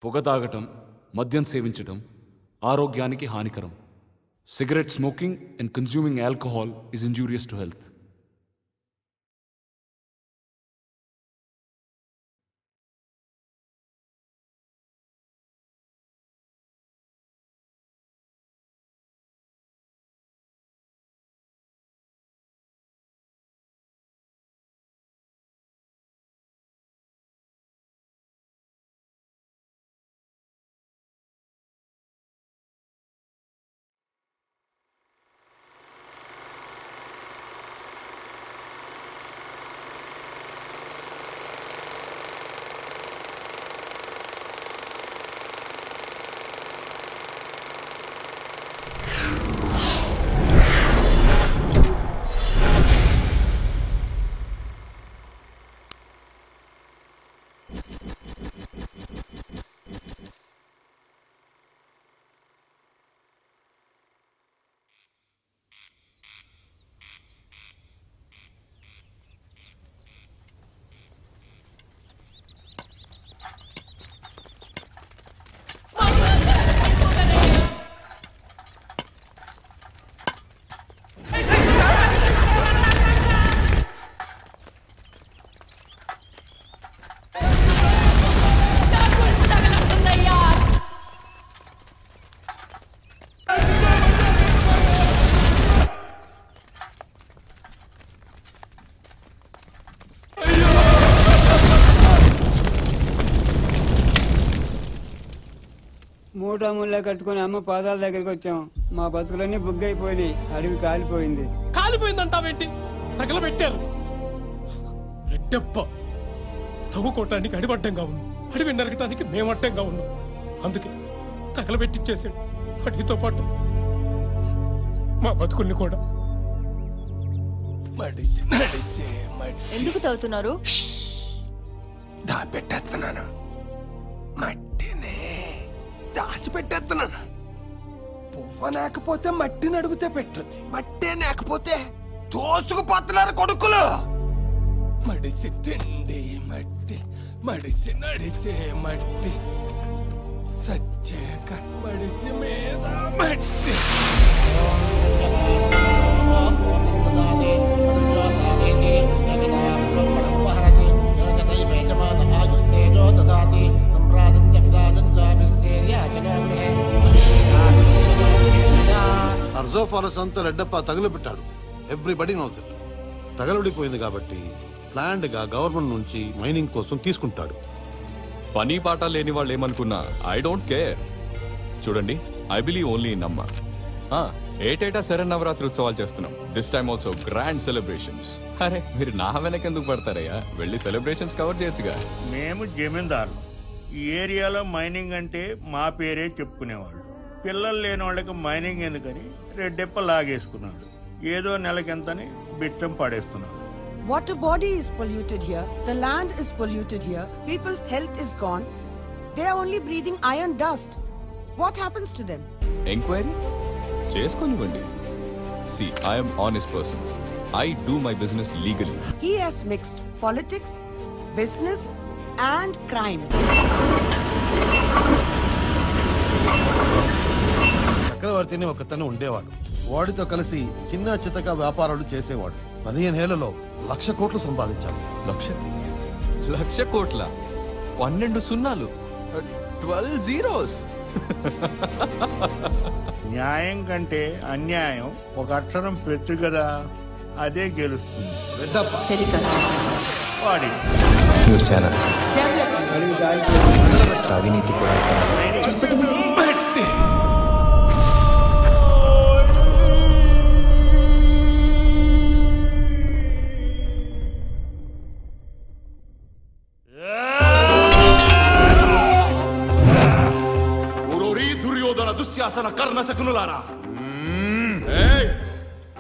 పొగ తాగటం, మద్యం సేవించటం ఆరోగ్యానికి హానికరం. Cigarette smoking and consuming alcohol is injurious to health. మూటా ముళ్ళ కట్టుకుని అమ్మ పాదాల దగ్గరికి వచ్చాం. మా బతుకులన్నీ బుగ్గైపోయినాయి. అడవి కాలిపోయింది. కాలిపోయిందంటావేంటి? తగలబెట్టారు. రెడ్డప్ప తవ్వుకోవటానికి అడివడ్డంగా ఉంది, అడవి నరకటానికి మేమడ్డంగా ఉన్నాం. అందుకే తగలబెట్టిచ్చేసాడు. అడవితో పాటు మా బతుకుల్ని కూడా. ఎందుకు తవ్వుతున్నారు? దాపెట్టేస్తున్నాను. మట్టిని దాసి పెట్టేస్తున్నాను. పువ్వ లేకపోతే మట్టిని అడిగితే పెట్టుద్ది, మట్టే లేకపోతే తోసుకుపోతున్నారు కొడుకులు. మడిసి తిండి మట్టి, మడిసి నడిసే మట్టి, సచ్చాక మడిసి మీద మట్టి. అర్జో ఫారెస్ట్ అంతా రెడ్డప్ప తగులుపెట్టాడు. Everybody knows it. తగలబడిపోయింది కాబట్టి ప్లాన్డ్ గా గవర్నమెంట్ నుంచి మైనింగ్ కోసం తీసుకుంటాడు. పని పాట లేని వాళ్ళు ఏమనుకున్నా ఐ డోంట్ కేర్. చూడండి, ఐ బిలీవ్ ఓన్లీ ఇన్ అమ్మ. ఏటేటా శరన్నవరాత్రి ఉత్సవాలు చేస్తున్నాం. This time also grand celebrations. అరే మీరు నా వెనకెందుకు పడతారయ్యా? వెళ్ళి సెలబ్రేషన్స్ కవర్ చేయొచ్చుగా. మేము జమీందారులు. ఈ ఏరియాలో మైనింగ్ అంటే మా పేరే చెప్పుకునేవాళ్ళు. పిల్లలు లేని వాళ్ళకి మైనింగ్ ఎందుకని రెడ్డెప్ప లాగేసుకున్నాడు. ఏదో నెలకెంతని బిచ్చం పడేస్తున్నాడు. Water body is polluted here. The land is polluted here. People's health is gone. They are only breathing iron dust. What happens to them? Enquiry చేసుకోనివ్వండి. See, I am honest person. I do my business legally. He has mixed politics, business and crime. చక్రవర్తిని ఒకతను ఉండేవాడు. వాడితో కలిసి చిన్న చితక వ్యాపారాలు చేసేవాడు. 15 ఏళ్లలో 1,00,000 కోట్లు సంపాదించాడు. 1,00,000 కోట్ల? 12 సున్నాలు, 12 zeros. న్యాయం కంటే అన్యాయం ఒక అక్షరం పెచ్చు కదా, అదే గెలుస్తుంది. వాడి అవినీతి కూడా దుశ్శాసన కర్ణ శకునులారా,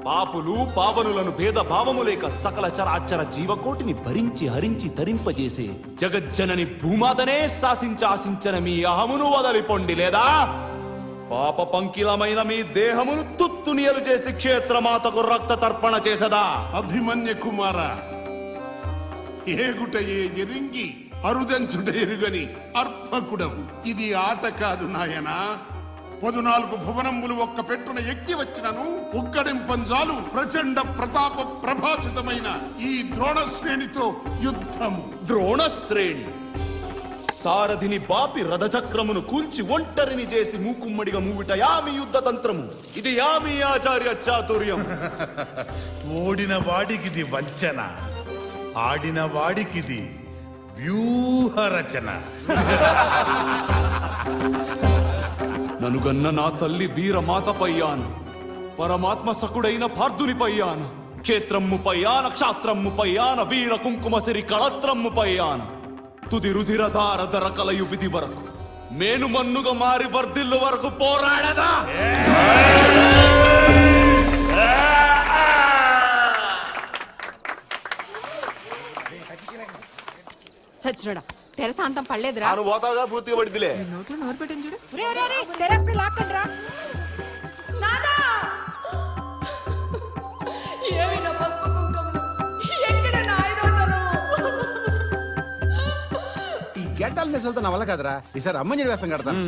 పాపులు పావనులను భేద భావము లేక సకల చరాచర జీవకోటిని భరించి హరించి తరింపజేసే జగజ్జనని భూమాతనే శాసించ ఆశించన మీ అహమును వదలిపొండి, లేదా పాప పంకిలమైన మీ దేహమును తుత్తునియలు చేసి క్షేత్రమాతకు రక్త తర్పణ చేసదా? అభిమన్య కుమార, ఏగుటయే ఎరింగి అరుదెంచుట ఎరుగని అర్భకుడవు. ఇది ఆట కాదు నాయనా. 14 భువనములు ఒక్క పెట్టున ఎక్కి వచ్చినను ఉగ్గడింపంజాలు ప్రచండ ప్రతాప ప్రభాసితమైన ఈ ద్రోణశ్రేణితో యుద్ధము. ద్రోణశ్రేణి సారథిని బాపి రథచక్రమును కూల్చి ఒంటరిని చేసి మూకుమ్మడిగా మూవిట యామి యుద్ధ తంత్రము. ఇది యామి ఆచార్య చాతుర్యం. ఓడిన వాడికిది వంచన, ఆడిన వాడికిది వ్యూహరచన. ననుగన్న నా తల్లి వీరమాతపయ్యాన, పరమాత్మ సకుడైన పార్థునిపయ్యాన, క్షేత్రమ్ముపయ్యాన, క్షాత్రమ్ముపయ్యాన, వీర కుంకుమసిరి కళత్రమ్ముపయ్యాన, తుది రుధిరధార ధర కలయు విధి వరకు మేను మన్నుగా మారి వర్ధిల్లు వరకు పోరాడదా. సచ్చినోడా తెరసాంతం పడలేదురా. నువ్వు పోతావుగా పూర్తిగా పడిదిలే. నోట్లో నోరు పెట్టింది చూడు. ఈ గెడ్డల మెసలతో నా వల్ల కదరా. ఈసారి అమ్మని వేసం కడతాను.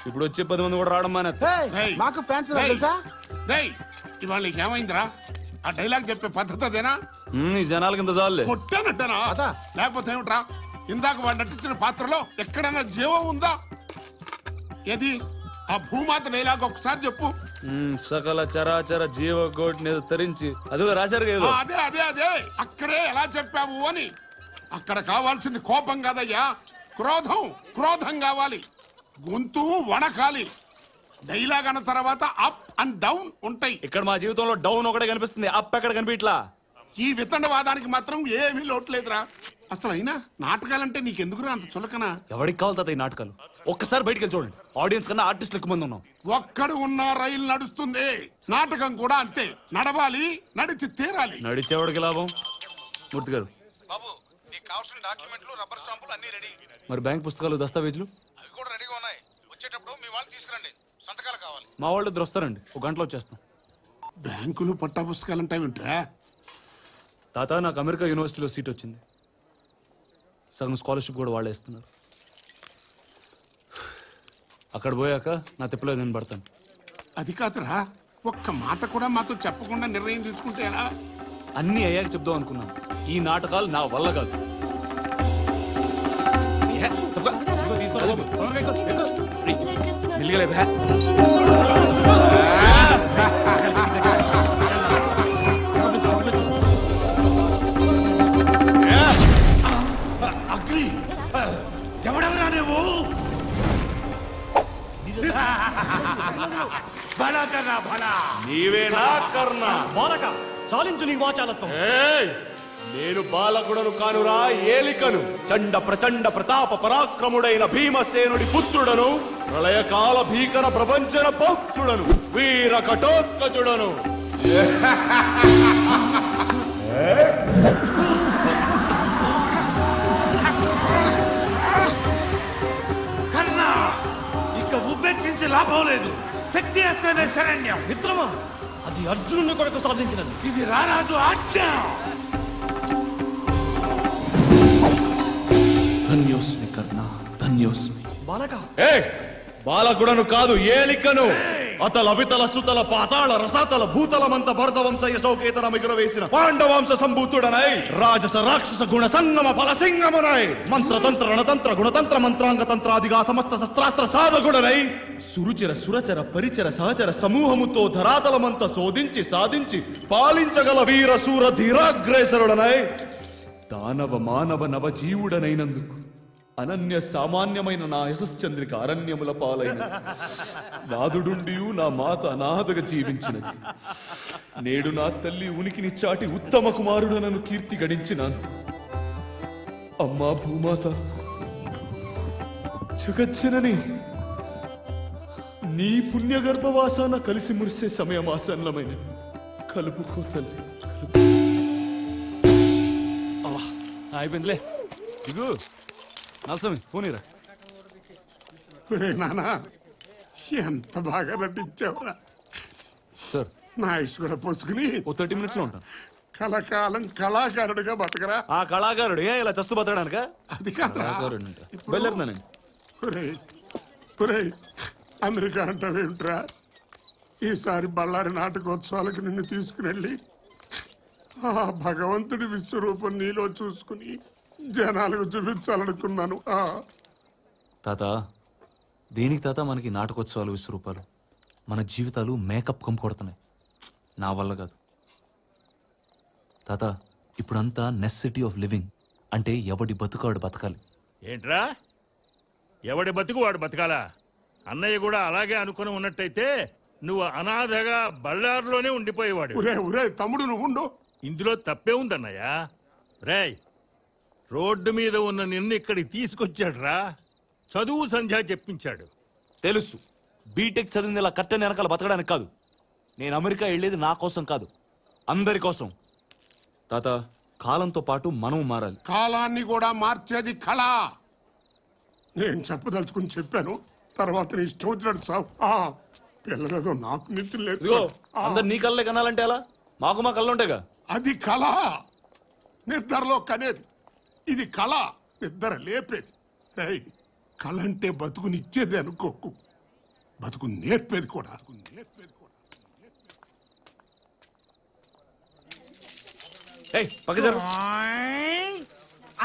ఇప్పుడు వచ్చే 10 మంది కూడా రావడం మాకు ఫ్యాన్స్ తెలుసా? ఇవాళ ఏమైందిరా? ఆ డైలాగ్ చెప్పే పద్ధతి అదేనా? ఈ జనాల కింద చాలే. కొట్టానంటానా? లేకపోతే ఏమిట్రా? ఇందాక వాడు నటించిన పాత్రలో ఎక్కడైనా జీవం ఉందా? ఏది ఆ భూమాత డైలాగ్ ఒకసారి చెప్పు. సకల చరాచర జీవకోటిని తరించి అదిగో రాశారు కదా. అదే అదే అదే అక్కడే ఎలా చెప్పావు అని. అక్కడ కావాల్సింది కోపం కాదయ్యా, క్రోధం. క్రోధం కావాలి, గొంతు వణకాలి. డైలాగ్ అన్న తర్వాత అప్ అండ్ డౌన్ ఉంటాయి. ఇక్కడ మా జీవితంలో డౌన్ ఒకటే కనిపిస్తుంది, అప్ ఎక్కడ కనిపించలా. ఈ వితండవాదానికి మాత్రం ఏమీ లోట్లేదురా. అసలు అయినా నాటకాలంటే నీకెందుకురా అంత చులకన? ఎవరికి కావాలి తాత ఈ నాటకాలు? ఒక్కసారి బయటికి వెళ్ళి చూడండి. ఆడియన్స్ కన్నా ఆర్టిస్టులు ఎక్కువ మంది ఉన్నాం. ఒక్కడు ఉన్న రైలు నడుస్తుంది. నాటకం కూడా అంతే, నడవాలి, నడిచి తీరాలి. నడిచేవాడికి లాభం. మూర్తి గారు బాబు, నీకు కావాల్సిన డాక్యుమెంట్లు, రబ్బర్ స్టాంపులు అన్ని రెడీ. మరి బ్యాంక్ పుస్తకాలు, దస్తావేజులు అవి కూడా రెడీగా ఉన్నాయి. వచ్చేటప్పుడు మీ వాళ్ళు తీసుకురండి, సంతకాలు కావాలి. మా వాళ్ళు ఇద్దరు వస్తారండి, 1 గంటలో వచ్చేస్తాం. బ్యాంకులు పట్టా పుస్తకాలు ఉంటాయి. తాత నాకు అమెరికా యూనివర్సిటీలో సీట్ వచ్చింది. సగం స్కాలర్షిప్ కూడా వాళ్ళే ఇస్తున్నారు. అక్కడ పోయాక నా తిప్పలేదు నేను పడతాను. అది కాదురా, ఒక్క మాట కూడా మాతో చెప్పకుండా నిర్ణయం తీసుకుంటే ఎలా? అన్ని అయ్యాక చెప్దాం అనుకున్నాను. ఈ నాటకాలు నా వల్ల కాదు. ఎవడెవరా నువ్వు? నీవేనా కర్ణ? బాలక చాలించు నీ వాచాలతో. నేను బాలకుడను కానురా, ఏలికను. చండ ప్రచండ ప్రతాప పరాక్రముడైన భీమసేనుడి పుత్రుడను, ప్రళయకాల భీకర ప్రపంచన పౌత్రుడను, వీర కఠోత్కచుడను. కర్ణ, ఇక ఉపేక్షించే లాభం లేదు. శక్తి అస్త్రమే శరణ్యం. మిత్రమా, అది అర్జునుని కొరకు సాధించినది. ఇది రారాజు ఆజ్ఞ. ధన్యోస్మి కర్ణ, ధన్యోస్మి. బాలక బాలకుడను కాదు, ఏలికను. అతల వితల సుతల పాతాళ రసాతల భూతలమంత భరత వంశయ సౌకేతన మిగురవేసిన పాండవంశ సంభూతుడనై రాజస రాక్షస గుణ సంగమ ఫల సింగమునై మంత్రతంత్ర రణతంత్ర గుణతంత్ర మంత్రాంగ తంత్రాదిగా సమస్త శస్త్రాస్త్ర సాధకుడనై సురుచిర సురచర పరిచర సహచర సమూహముతో ధరాతలమంత శోధించి సాధించి పాలించగల వీర సూర ధీరాగ్రేసరుడనై దానవ మానవ నవజీవుడనైనందుకు అనన్య సామాన్యమైన నా యశశ్చంద్రిక అరణ్యముల పాలైన నాదుడుండియు నా మాత అనాథగా జీవించినది. నేడు నా తల్లి ఉనికిని చాటి ఉత్తమ కుమారుడనను కీర్తి గడించినాను. అమ్మా భూమాత, జగజ్జనని, నీ పుణ్య గర్భవాసాన కలిసి మురిసే సమయం ఆసన్నమైన. కలుపుకో తల్లి, అయిపోయిందిలే. ఇగు నల్సమి పోనీరా. నానా, ఎంత బాగా నటించావురా. సార్ నా ఆయుష్ కూడా పోసుకుని ఓ 30 minutes లో ఉంటాను. కలకాలం కళాకారుడిగా బతకరా. ఆ కళాకారుడు ఇలా చస్తూ బతకడానిక? అది కాదురా. బయలుదేరుతున్నాను. అమెరికా అంటావేమిట్రా? ఈసారి బళ్ళారి నాటకోత్సవాలకు నిన్ను తీసుకునెళ్ళి ఆ భగవంతుడి విశ్వరూపం నీలో చూసుకుని జనాలకు చూపించాలనుకున్నాను. తాత, దేనికి తాత మనకి నాటకోత్సవాలు విశ్వరూపాలు? మన జీవితాలు మేకప్ కంపు కొడుతున్నాయి. నా వల్ల కాదు తాత. ఇప్పుడంతా నెసెసిటీ ఆఫ్ లివింగ్. అంటే ఎవడి బతుకాడు బతకాలి. ఏంట్రా, ఎవడి బతుకు వాడు బతకాలా? అన్నయ్య కూడా అలాగే అనుకుని ఉన్నట్టయితే నువ్వు అనాథగా బళ్ళారులోనే ఉండిపోయేవాడు. తమ్ముడు నువ్వు ఉండు. ఇందులో తప్పే ఉందన్నయ్య. రేయ్, రోడ్డు మీద ఉన్న నిన్ను ఇక్కడికి తీసుకొచ్చాడురా. చదువు సంధ్య చెప్పించాడు. తెలుసు, బీటెక్ చదివింది ఇలా కట్టని వెనకాల బతకడానికి కాదు. నేను అమెరికా వెళ్ళేది నా కోసం కాదు, అందరి కోసం. తాత, కాలంతో పాటు మనం మారాలి. కాలాన్ని కూడా మార్చేది కళ. నేను చెప్పదలుచుకుని చెప్పాను, తర్వాత నీ ఇష్టం వచ్చినట్టు చావు. పిల్లలేదో నాకు నిత్యం లేదు. అందరు నీ కళ్ళే కనాలంటే ఎలా? మాకు మా కళ్ళు ఉంటాయిగా. అది కళ, నిద్రలో కనేది. ఇది కళ, నిద్ర లేపేది. కళ అంటే బతుకునిచ్చేది అనుకోకు, బతుకు నేర్పేది కూడా.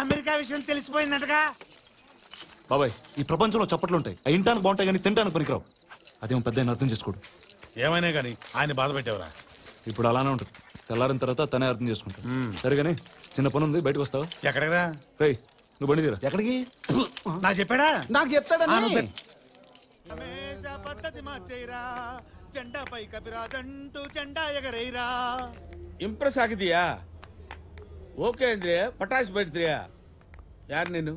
అమెరికా విషయం తెలిసిపోయిందటగా. బాబాయ్, ఈ ప్రపంచంలో చప్పట్లుంటాయి, ఇంటానికి బాగుంటాయి కానీ తింటానికి పనికిరావు. అదేమో పెద్ద అర్థం చేసుకోడు. ఏమైనా కానీ ఆయన బాధ పెట్టేవరా? ఇప్పుడు అలానే ఉంటుంది. తెల్లారిన తర్వాత తనే అర్థం చేసుకుంటాడు. సరేగానే, చిన్న పని ఉంది, బయటకు వస్తావా? ఎక్కడికి? రేయ్, నువ్వు బండి తీరా. ఎక్కడికి? నాకు చెప్పాడా? నాకు చెప్తాడా? పద్ధతి మార్చేరా, జెండా పై కపిరాజంటూ జెండా ఎగరేరా. ఇంప్రెస్ ఆగిదియా? ఓకే అంద్రియా, పటాస్ పెడితే యార్ నేను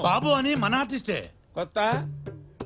బాబు అని మన ఆర్టిస్టే. కొత్త